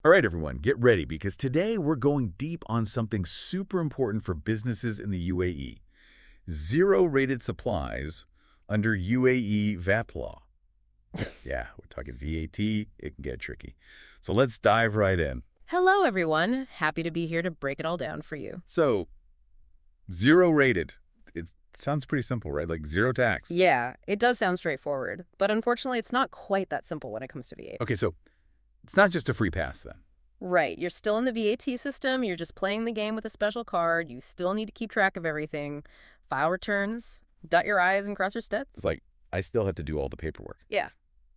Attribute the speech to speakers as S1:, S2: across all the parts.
S1: All right, everyone, get ready because today we're going deep on something super important for businesses in the UAE. Zero-rated supplies under UAE VAT law. Yeah, we're talking VAT. It can get tricky. So let's dive right in.
S2: Hello, everyone. Happy to be here to break it all down for you.
S1: So, zero-rated. It sounds pretty simple, right? Like zero tax.
S2: Yeah, it does sound straightforward, but unfortunately, it's not quite that simple when it comes to VAT.
S1: Okay, so it's not just a free pass then.
S2: Right, you're still in the VAT system, you're just playing the game with a special card, you still need to keep track of everything, file returns, dot your I's and cross your T's.
S1: It's like I still have to do all the paperwork.
S2: Yeah.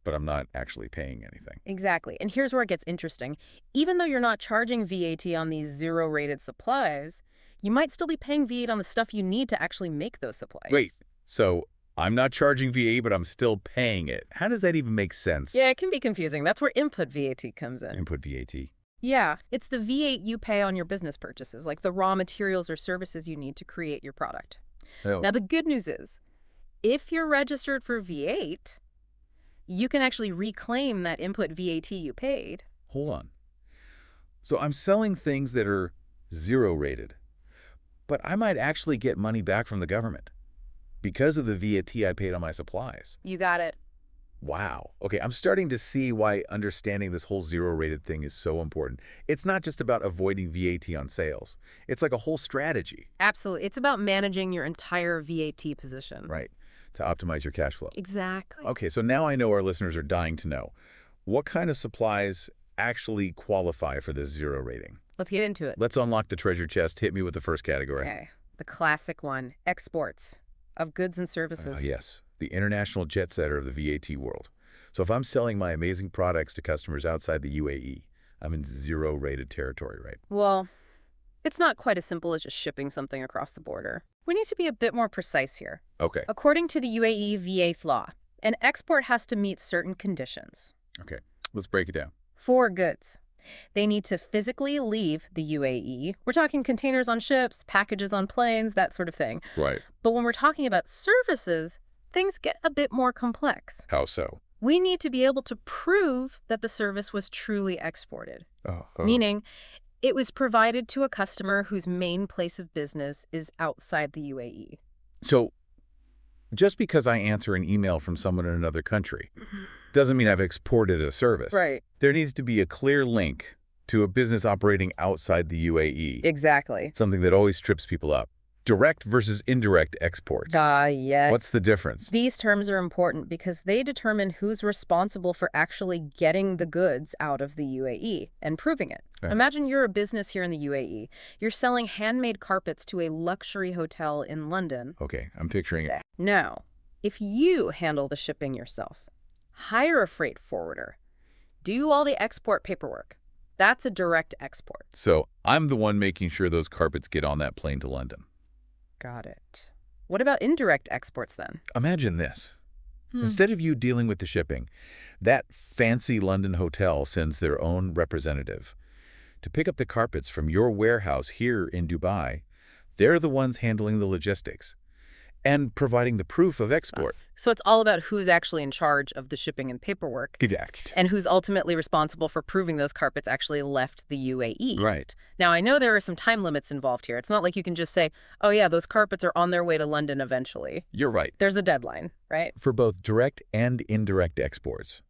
S1: But I'm not actually paying anything.
S2: Exactly, and here's where it gets interesting. Even though you're not charging VAT on these zero-rated supplies, you might still be paying VAT on the stuff you need to actually make those supplies.
S1: Wait, so I'm not charging VAT, but I'm still paying it. How does that even make sense?
S2: Yeah, it can be confusing. That's where input VAT comes in.
S1: Input VAT.
S2: Yeah, it's the VAT you pay on your business purchases, like the raw materials or services you need to create your product.
S1: Oh.
S2: Now, the good news is, if you're registered for VAT, you can actually reclaim that input VAT you paid.
S1: Hold on. So I'm selling things that are zero-rated, but I might actually get money back from the government because of the VAT I paid on my supplies.
S2: You got it.
S1: Wow. Okay, I'm starting to see why understanding this whole zero-rated thing is so important. It's not just about avoiding VAT on sales. It's like a whole strategy.
S2: Absolutely. It's about managing your entire VAT position.
S1: Right, to optimize your cash flow.
S2: Exactly.
S1: Okay, so now I know our listeners are dying to know. What kind of supplies actually qualify for this zero rating?
S2: Let's get into it.
S1: Let's unlock the treasure chest. Hit me with the first category.
S2: Okay. The classic one, exports of goods and services.
S1: Yes, the international jet setter of the VAT world. So if I'm selling my amazing products to customers outside the UAE, I'm in zero-rated territory, right?
S2: Well, it's not quite as simple as just shipping something across the border. We need to be a bit more precise here.
S1: Okay.
S2: According to the UAE VAT law, an export has to meet certain conditions.
S1: Okay, let's break it down.
S2: For goods, they need to physically leave the UAE. We're talking containers on ships, packages on planes, that sort of thing.
S1: Right.
S2: But when we're talking about services, things get a bit more complex.
S1: How so?
S2: We need to be able to prove that the service was truly exported. Meaning, it was provided to a customer whose main place of business is outside the UAE.
S1: So just because I answer an email from someone in another country doesn't mean I've exported a service.
S2: Right.
S1: There needs to be a clear link to a business operating outside the UAE.
S2: Exactly.
S1: Something that always trips people up. Direct versus indirect exports.
S2: Yeah.
S1: What's the difference?
S2: These terms are important because they determine who's responsible for actually getting the goods out of the UAE and proving it.
S1: Right.
S2: Imagine you're a business here in the UAE. You're selling handmade carpets to a luxury hotel in London.
S1: Okay, I'm picturing it.
S2: Now, if you handle the shipping yourself, hire a freight forwarder, do all the export paperwork, that's a direct export.
S1: So I'm the one making sure those carpets get on that plane to London.
S2: Got it. What about indirect exports then?
S1: Imagine this. Instead of you dealing with the shipping, that fancy London hotel sends their own representative to pick up the carpets from your warehouse here in Dubai. They're the ones handling the logistics and providing the proof of export.
S2: So it's all about who's actually in charge of the shipping and paperwork
S1: Exact.
S2: and who's ultimately responsible for proving those carpets actually left the UAE.
S1: Right.
S2: Now, I know there are some time limits involved here. It's not like you can just say, oh yeah, those carpets are on their way to London eventually.
S1: You're right.
S2: There's a deadline, right?
S1: For both direct and indirect exports,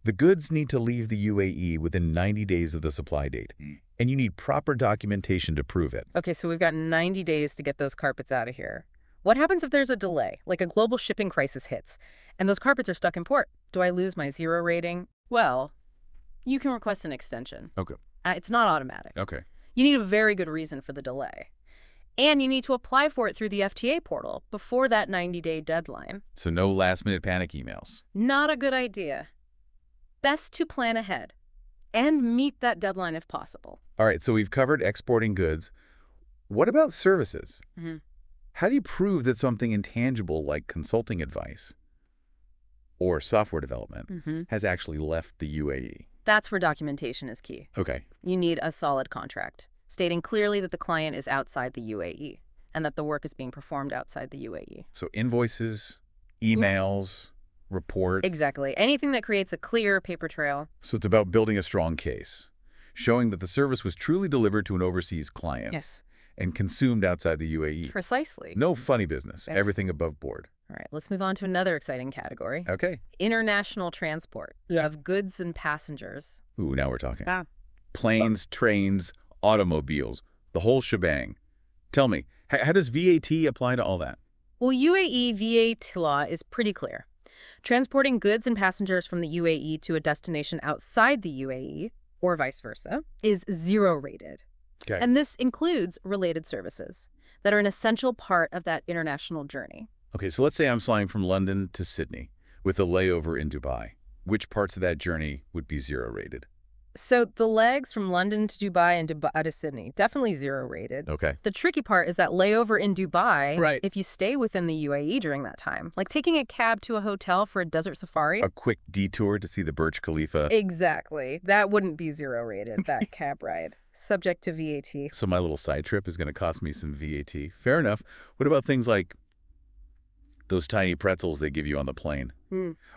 S1: the goods need to leave the UAE within 90 days of the supply date, and you need proper documentation to prove it.
S2: Okay, so we've got 90 days to get those carpets out of here. What happens if there's a delay, like a global shipping crisis hits, and those carpets are stuck in port? Do I lose my zero rating? Well, you can request an extension.
S1: Okay.
S2: It's not automatic.
S1: Okay.
S2: You need a very good reason for the delay. And you need to apply for it through the FTA portal before that 90-day deadline.
S1: So no last-minute panic emails.
S2: Not a good idea. Best to plan ahead and meet that deadline if possible.
S1: All right, so we've covered exporting goods. What about services? How do you prove that something intangible like consulting advice or software development has actually left the UAE?
S2: That's where documentation is key.
S1: Okay.
S2: You need a solid contract, stating clearly that the client is outside the UAE and that the work is being performed outside the UAE.
S1: So invoices, emails, report.
S2: Exactly. Anything that creates a clear paper trail.
S1: So it's about building a strong case. showing that the service was truly delivered to an overseas client
S2: Yes.
S1: and consumed outside the UAE.
S2: Precisely.
S1: No funny business.
S2: Yes.
S1: Everything above board.
S2: All right, let's move on to another exciting category.
S1: Okay.
S2: International transport of goods and passengers.
S1: Ooh, now we're talking.
S2: Ah.
S1: Planes, trains, automobiles, the whole shebang. Tell me, how does VAT apply to all that?
S2: Well, UAE VAT law is pretty clear. Transporting goods and passengers from the UAE to a destination outside the UAE, or vice versa, is zero rated.
S1: Okay.
S2: And this includes related services that are an essential part of that international journey.
S1: Okay, so let's say I'm flying from London to Sydney with a layover in Dubai. Which parts of that journey would be zero rated?
S2: So the legs from London to Dubai and Dubai to Sydney, definitely zero rated.
S1: Okay.
S2: The tricky part is that layover in Dubai,
S1: Right.
S2: if you stay within the UAE during that time, like taking a cab to a hotel for a desert safari.
S1: A quick detour to see the Burj Khalifa.
S2: Exactly. That wouldn't be zero rated, that cab ride. Subject to VAT.
S1: So my little side trip is going to cost me some VAT. Fair enough. What about things like those tiny pretzels they give you on the plane?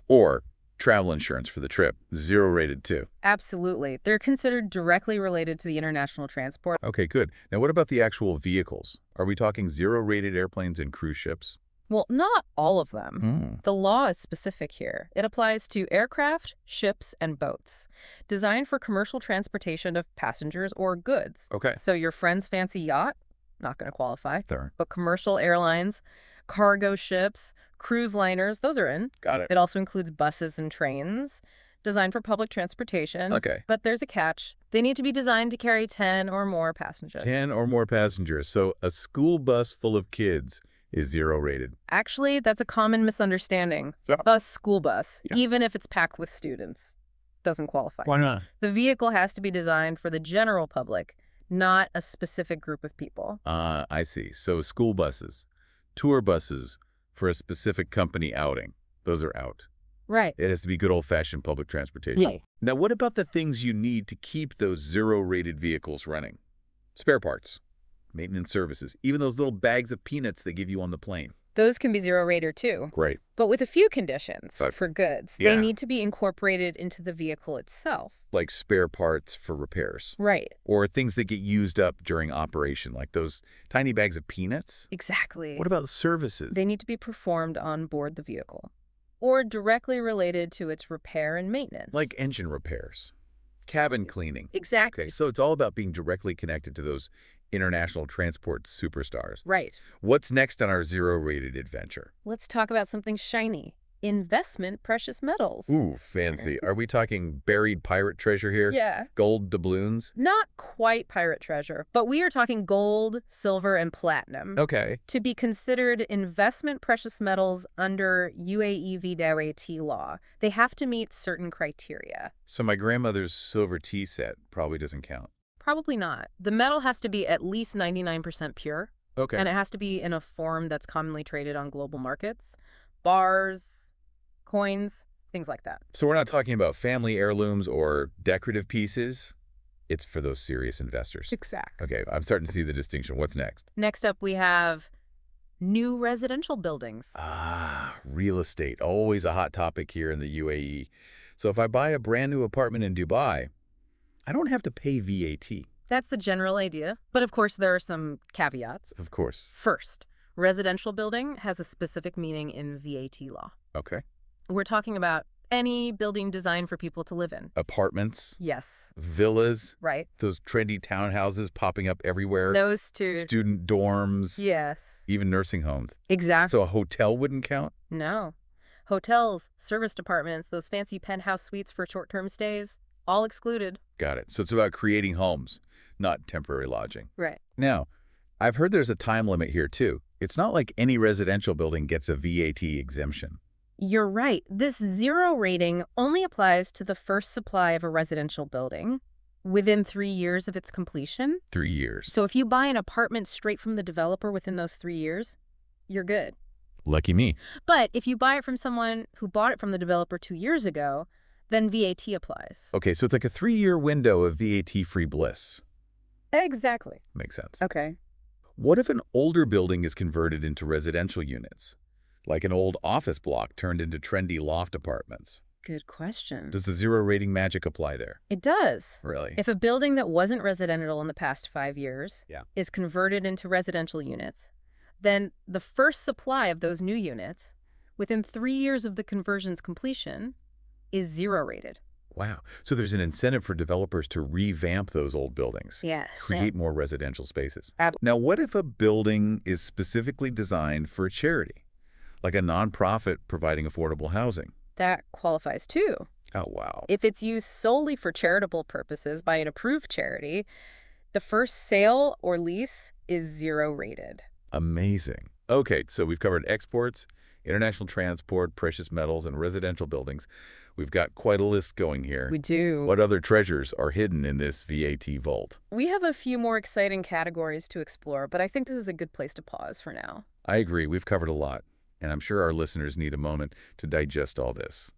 S1: Or travel insurance for the trip, zero rated too.
S2: Absolutely. They're considered directly related to the international transport.
S1: Okay, good. Now what about the actual vehicles? Are we talking zero rated airplanes and cruise ships?
S2: Well, not all of them. The law is specific here. It applies to aircraft, ships, and boats, designed for commercial transportation of passengers or goods.
S1: Okay.
S2: So your friend's fancy yacht, not going to qualify.
S1: There.
S2: But commercial airlines, cargo ships, cruise liners, those are in.
S1: Got it.
S2: It also includes buses and trains, designed for public transportation.
S1: Okay.
S2: But there's a catch. They need to be designed to carry 10 or more passengers.
S1: 10 or more passengers. So a school bus full of kids is zero rated.
S2: Actually, that's a common misunderstanding.
S1: Yeah.
S2: A school bus,
S1: Yeah.
S2: even if it's packed with students, doesn't qualify.
S1: Why not?
S2: The vehicle has to be designed for the general public, not a specific group of people.
S1: I see. So school buses, tour buses for a specific company outing, those are out.
S2: Right.
S1: It has to be good old-fashioned public transportation.
S2: Yeah.
S1: Now, what about the things you need to keep those zero-rated vehicles running? Spare parts, maintenance services, even those little bags of peanuts they give you on the plane.
S2: Those can be zero rated too,
S1: Great.
S2: but with a few conditions
S1: But-
S2: for goods.
S1: yeah.
S2: They need to be incorporated into the vehicle itself.
S1: Like spare parts for repairs.
S2: Right.
S1: Or things that get used up during operation, like those tiny bags of peanuts.
S2: Exactly.
S1: What about services?
S2: They need to be performed on board the vehicle or directly related to its repair and maintenance.
S1: Like engine repairs, cabin cleaning.
S2: Exactly.
S1: Okay, so it's all about being directly connected to those international transport superstars.
S2: Right.
S1: What's next on our zero-rated adventure?
S2: Let's talk about something shiny. Investment precious metals.
S1: Ooh, fancy. Are we talking buried pirate treasure here?
S2: Yeah.
S1: Gold doubloons?
S2: Not quite pirate treasure, but we are talking gold, silver, and platinum.
S1: Okay.
S2: To be considered investment precious metals under UAE VAT law, they have to meet certain criteria.
S1: So my grandmother's silver tea set probably doesn't count.
S2: Probably not. The metal has to be at least 99% pure,
S1: Okay.
S2: and it has to be in a form that's commonly traded on global markets. Bars, coins, things like that.
S1: So we're not talking about family heirlooms or decorative pieces. It's for those serious investors.
S2: Exactly.
S1: Okay, I'm starting to see the distinction. What's next?
S2: Next up, we have new residential buildings.
S1: Real estate. Always a hot topic here in the UAE. So if I buy a brand new apartment in Dubai, I don't have to pay VAT.
S2: That's the general idea. But of course, there are some caveats.
S1: Of course.
S2: First, residential building has a specific meaning in VAT law.
S1: Okay.
S2: We're talking about any building designed for people to live in.
S1: Apartments,
S2: Yes,
S1: villas,
S2: right.
S1: those trendy townhouses popping up everywhere,
S2: Those two.
S1: student dorms,
S2: Yes,
S1: even nursing homes.
S2: exactly.
S1: So a hotel wouldn't count?
S2: No. Hotels, service departments, those fancy penthouse suites for short-term stays, all excluded.
S1: Got it. So it's about creating homes, not temporary lodging.
S2: Right.
S1: Now, I've heard there's a time limit here too. It's not like any residential building gets a VAT exemption.
S2: You're right. This zero rating only applies to the first supply of a residential building within 3 years of its completion.
S1: 3 years.
S2: So if you buy an apartment straight from the developer within those 3 years, you're good.
S1: Lucky me.
S2: But if you buy it from someone who bought it from the developer 2 years ago, then VAT applies.
S1: Okay, so it's like a 3-year window of VAT-free bliss.
S2: Exactly.
S1: Makes sense.
S2: Okay.
S1: What if an older building is converted into residential units? Like an old office block turned into trendy loft apartments?
S2: Good question.
S1: Does the zero rating magic apply there?
S2: It does.
S1: Really?
S2: If a building that wasn't residential in the past 5 years
S1: Yeah.
S2: is converted into residential units, then the first supply of those new units, within 3 years of the conversion's completion, is zero rated.
S1: Wow. So there's an incentive for developers to revamp those old buildings.
S2: Yes.
S1: Create more residential spaces.
S2: Ab-
S1: Now, what if a building is specifically designed for a charity, like a nonprofit providing affordable housing?
S2: That qualifies too.
S1: Oh, wow.
S2: If it's used solely for charitable purposes by an approved charity, the first sale or lease is zero rated.
S1: Amazing. Okay, so we've covered exports, international transport, precious metals, and residential buildings. We've got quite a list going here.
S2: We do.
S1: What other treasures are hidden in this VAT vault?
S2: We have a few more exciting categories to explore, but I think this is a good place to pause for now.
S1: I agree. We've covered a lot, and I'm sure our listeners need a moment to digest all this.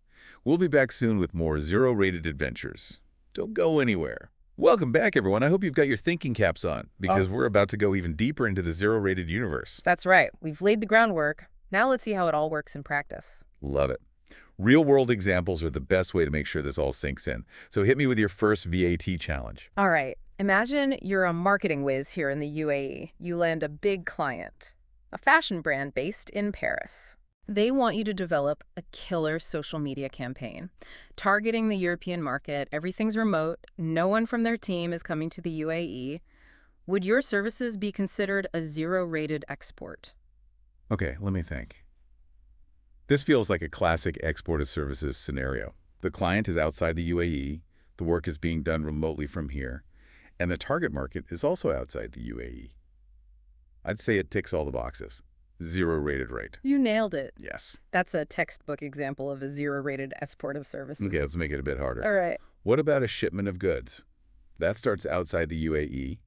S1: We'll be back soon with more zero-rated adventures. Don't go anywhere. Welcome back, everyone. I hope you've got your thinking caps on, because we're about to go even deeper into the zero-rated universe.
S2: That's right. We've laid the groundwork. Now let's see how it all works in practice.
S1: Love it. Real-world examples are the best way to make sure this all sinks in. So hit me with your first VAT challenge.
S2: All right. Imagine you're a marketing whiz here in the UAE. You land a big client, a fashion brand based in Paris. They want you to develop a killer social media campaign, targeting the European market. Everything's remote. No one from their team is coming to the UAE. Would your services be considered a zero-rated export?
S1: Okay, let me think. This feels like a classic export of services scenario. The client is outside the UAE, the work is being done remotely from here, and the target market is also outside the UAE. I'd say it ticks all the boxes. Zero-rated rate.
S2: You nailed it.
S1: Yes.
S2: That's a textbook example of a zero-rated export of services.
S1: Okay, let's make it a bit harder.
S2: All right.
S1: What about a shipment of goods? That starts outside the UAE,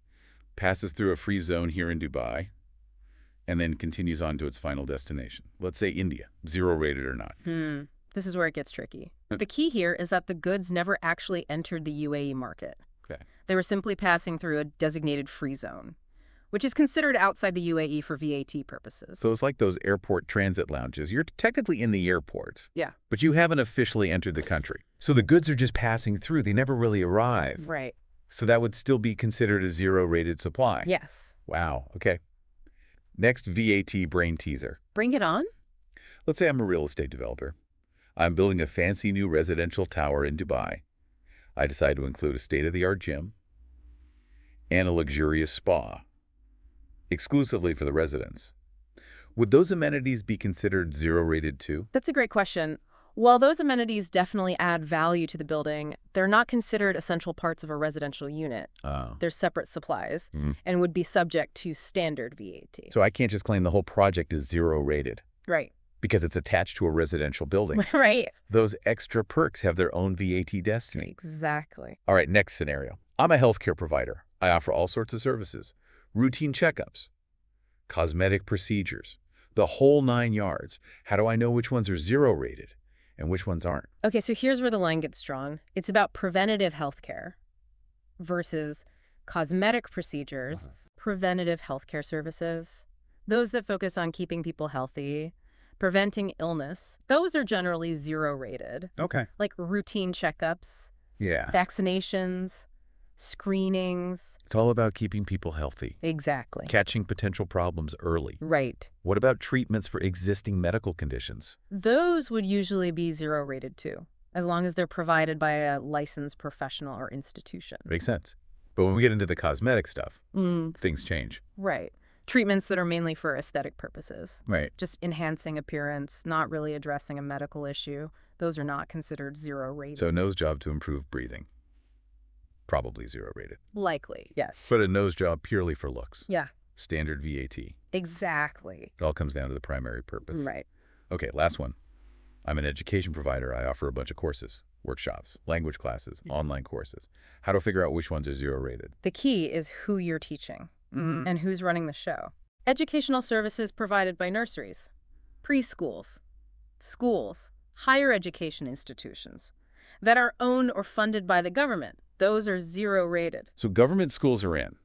S1: passes through a free zone here in Dubai, and then continues on to its final destination. Let's say India, zero-rated or not.
S2: This is where it gets tricky. The key here is that the goods never actually entered the UAE market.
S1: Okay.
S2: They were simply passing through a designated free zone, which is considered outside the UAE for VAT purposes.
S1: So it's like those airport transit lounges. You're technically in the airport.
S2: Yeah.
S1: But you haven't officially entered the country. So the goods are just passing through. They never really arrive.
S2: Right.
S1: So that would still be considered a zero-rated supply.
S2: Yes.
S1: Wow. Okay. Next VAT brain teaser.
S2: Bring it on.
S1: Let's say I'm a real estate developer. I'm building a fancy new residential tower in Dubai. I decide to include a state-of-the-art gym and a luxurious spa, exclusively for the residents. Would those amenities be considered zero-rated too?
S2: That's a great question. While those amenities definitely add value to the building, they're not considered essential parts of a residential unit.
S1: Oh.
S2: They're separate supplies and would be subject to standard VAT.
S1: So I can't just claim the whole project is zero-rated
S2: Right.
S1: because it's attached to a residential building.
S2: Right.
S1: Those extra perks have their own VAT destiny.
S2: Exactly.
S1: All right, next scenario. I'm a healthcare provider. I offer all sorts of services, routine checkups, cosmetic procedures, the whole 9 yards. How do I know which ones are zero-rated and which ones aren't?
S2: Okay, so here's where the line gets drawn. It's about preventative healthcare versus cosmetic procedures, preventative healthcare services, those that focus on keeping people healthy, preventing illness. Those are generally zero-rated,
S1: Okay.
S2: like routine checkups,
S1: Yeah.
S2: vaccinations, screenings.
S1: It's all about keeping people healthy,
S2: Exactly.
S1: catching potential problems early.
S2: Right.
S1: What about treatments for existing medical conditions?
S2: Those would usually be zero-rated too, as long as they're provided by a licensed professional or institution.
S1: Makes sense. But when we get into the cosmetic stuff, things change.
S2: Right. Treatments that are mainly for aesthetic purposes.
S1: Right.
S2: Just enhancing appearance, not really addressing a medical issue. Those are not considered zero-rated.
S1: So nose job to improve breathing. Probably zero-rated.
S2: Likely, yes.
S1: But a nose job purely for looks.
S2: Yeah,
S1: Standard VAT.
S2: exactly.
S1: It all comes down to the primary purpose.
S2: Right.
S1: Okay, last one. I'm an education provider. I offer a bunch of courses, workshops, language classes, online courses. How to figure out which ones are zero-rated?
S2: The key is who you're teaching and who's running the show. Educational services provided by nurseries, preschools, schools, higher education institutions that are owned or funded by the government. Those are zero-rated.
S1: So government schools are in.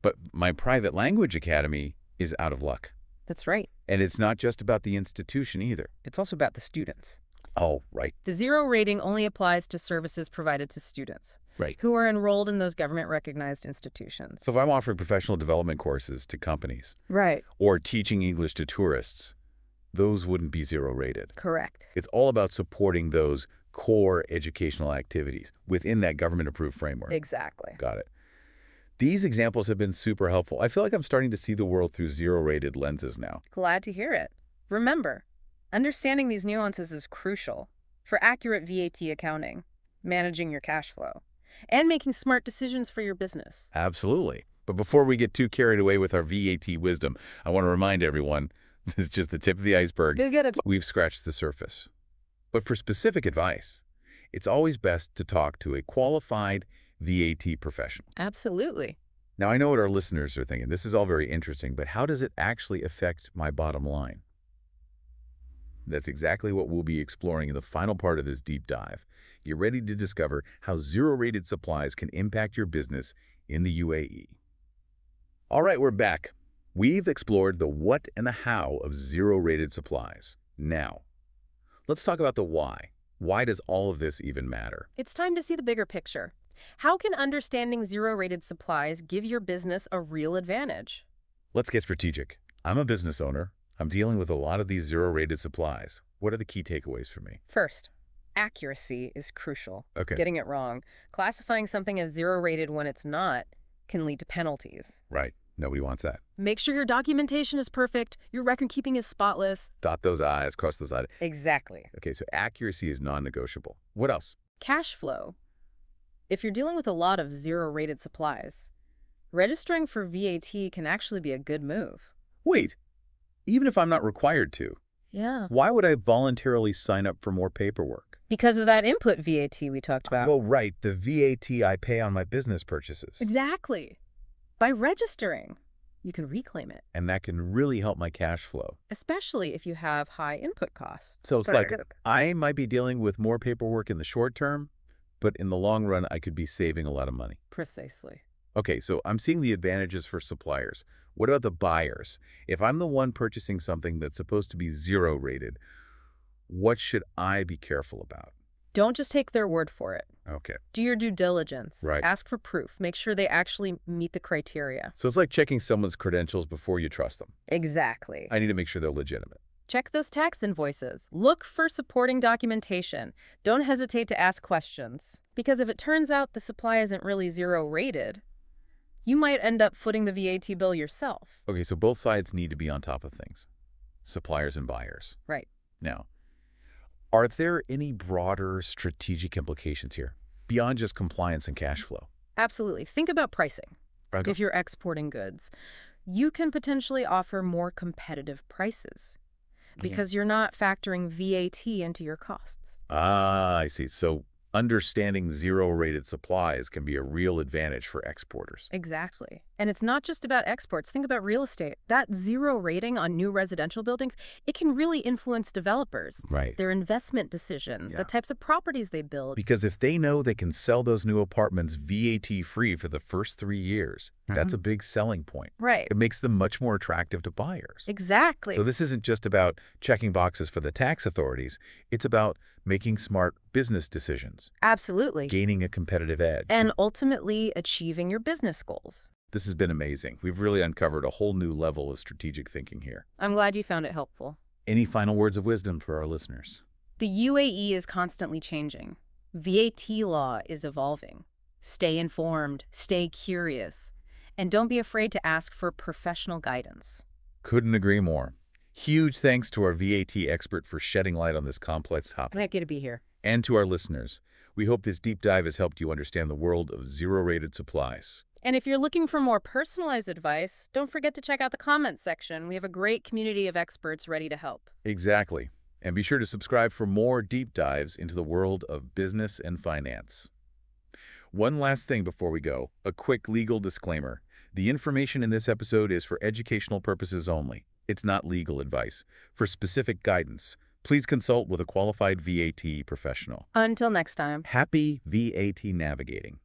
S1: But my private language academy is out of luck.
S2: That's right.
S1: And it's not just about the institution either.
S2: It's also about the students.
S1: Oh, right.
S2: The zero rating only applies to services provided to students
S1: Right.
S2: who are enrolled in those government-recognized institutions.
S1: So if I'm offering professional development courses to companies
S2: Right.
S1: or teaching English to tourists, those wouldn't be zero rated.
S2: Correct.
S1: It's all about supporting those core educational activities within that government-approved framework.
S2: Exactly.
S1: Got it. These examples have been super helpful. I feel like I'm starting to see the world through zero-rated lenses now.
S2: Glad to hear it. Remember, understanding these nuances is crucial for accurate VAT accounting, managing your cash flow, and making smart decisions for your business.
S1: Absolutely. But before we get too carried away with our VAT wisdom, I want to remind everyone, this is just the tip of the iceberg.
S2: You'll get it.
S1: We've scratched the surface. But for specific advice, it's always best to talk to a qualified VAT professional.
S2: Absolutely.
S1: Now, I know what our listeners are thinking. This is all very interesting, but how does it actually affect my bottom line? That's exactly what we'll be exploring in the final part of this deep dive. Get ready to discover how zero-rated supplies can impact your business in the UAE. All right, we're back. We've explored the what and the how of zero-rated supplies. Now, let's talk about the why. Why does all of this even matter?
S2: It's time to see the bigger picture. How can understanding zero-rated supplies give your business a real advantage?
S1: Let's get strategic. I'm a business owner. I'm dealing with a lot of these zero-rated supplies. What are the key takeaways for me?
S2: First, accuracy is crucial.
S1: Okay.
S2: Getting it wrong, classifying something as zero-rated when it's not, can lead to penalties.
S1: Right. Nobody wants that.
S2: Make sure your documentation is perfect, your record keeping is spotless.
S1: Dot those I's, cross those I's.
S2: Exactly.
S1: Okay, so accuracy is non-negotiable. What else?
S2: Cash flow. If you're dealing with a lot of zero-rated supplies, registering for VAT can actually be a good move.
S1: Wait, even if I'm not required to,
S2: Yeah.
S1: why would I voluntarily sign up for more paperwork?
S2: Because of that input VAT we talked about.
S1: Well, right, the VAT I pay on my business purchases.
S2: Exactly. By registering, you can reclaim it,
S1: And that can really help my cash flow.
S2: especially if you have high input costs.
S1: So it's
S2: Sorry,
S1: like I might be dealing with more paperwork in the short term, but in the long run, I could be saving a lot of money.
S2: Precisely.
S1: Okay, so I'm seeing the advantages for suppliers. What about the buyers? If I'm the one purchasing something that's supposed to be zero rated, what should I be careful about?
S2: Don't just take their word for it.
S1: Okay.
S2: Do your due diligence.
S1: Right.
S2: Ask for proof. Make sure they actually meet the criteria.
S1: So it's like checking someone's credentials before you trust them.
S2: Exactly.
S1: I need to make sure they're legitimate.
S2: Check those tax invoices. Look for supporting documentation. Don't hesitate to ask questions. Because if it turns out the supply isn't really zero rated, you might end up footing the VAT bill yourself.
S1: Okay, so both sides need to be on top of things. Suppliers and buyers.
S2: Right.
S1: Now, are there any broader strategic implications here, beyond just compliance and cash flow?
S2: Absolutely. Think about pricing.
S1: Okay.
S2: If you're exporting goods, you can potentially offer more competitive prices because you're not factoring VAT into your costs.
S1: Ah, I see. So understanding zero-rated supplies can be a real advantage for exporters.
S2: Exactly. And it's not just about exports. Think about real estate. That zero rating on new residential buildings, it can really influence developers,
S1: Right.
S2: their investment decisions,
S1: Yeah.
S2: the types of properties they build.
S1: Because if they know they can sell those new apartments VAT-free for the first 3 years, that's a big selling point.
S2: Right.
S1: It makes them much more attractive to buyers.
S2: Exactly.
S1: So this isn't just about checking boxes for the tax authorities. It's about making smart business decisions,
S2: Absolutely.
S1: gaining a competitive edge.
S2: And ultimately achieving your business goals.
S1: This has been amazing. We've really uncovered a whole new level of strategic thinking here.
S2: I'm glad you found it helpful.
S1: Any final words of wisdom for our listeners?
S2: The UAE is constantly changing. VAT law is evolving. Stay informed, stay curious, and don't be afraid to ask for professional guidance.
S1: Couldn't agree more. Huge thanks to our VAT expert for shedding light on this complex topic.
S2: Lucky to be here.
S1: And to our listeners, we hope this deep dive has helped you understand the world of zero-rated supplies.
S2: And if you're looking for more personalized advice, don't forget to check out the comments section. We have a great community of experts ready to help.
S1: Exactly. And be sure to subscribe for more deep dives into the world of business and finance. One last thing before we go, a quick legal disclaimer. The information in this episode is for educational purposes only. It's not legal advice. For specific guidance, please consult with a qualified VAT professional.
S2: Until next time.
S1: Happy VAT navigating.